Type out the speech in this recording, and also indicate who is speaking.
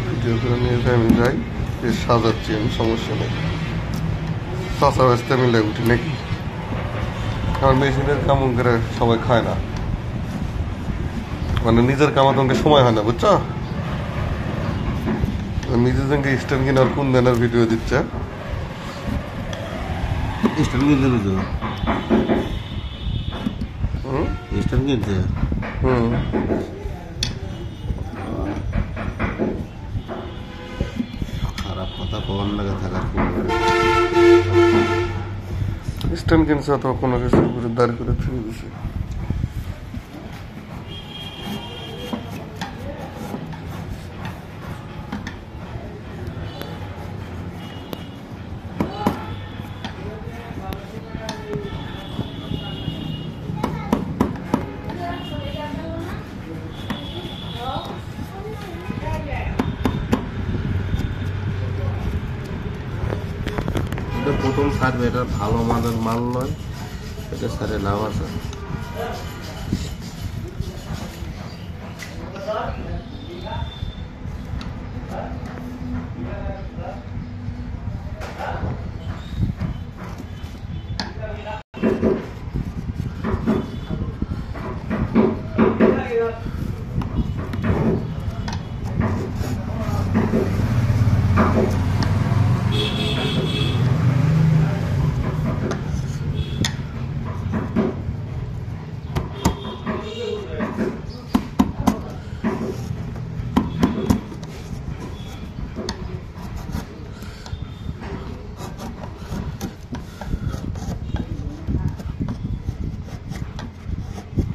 Speaker 1: Video করে নিয়ে যাই, আমি যাই সাজাচ্ছি, আমি সমস্যা নেই। চাষা ব্যস্তে মিলে উঠি নাকি, কারণ মেশিনের কামন করে সবাই খায় না, মানে নিজের কামাতনকে সময় হয় না, বুঝছো? নিজের সঙ্গে স্ট্যান্ড কিনার কোন দিনের ভিডিও দিচ্ছে,
Speaker 2: স্ট্যান্ড কিনতে বুঝো, স্ট্যান্ড কিনতে খারাপ কথা কম লাগে থাকার
Speaker 1: স্ট্যান্ড কিনছে অথবা কোনো কিছুর উপরে দাঁড় করে ছুঁয়ে দিছে।
Speaker 2: প্রথম সার্ভে, এটা ভালো মানের মাল নয়, এটা স্যারের লাভ আছে।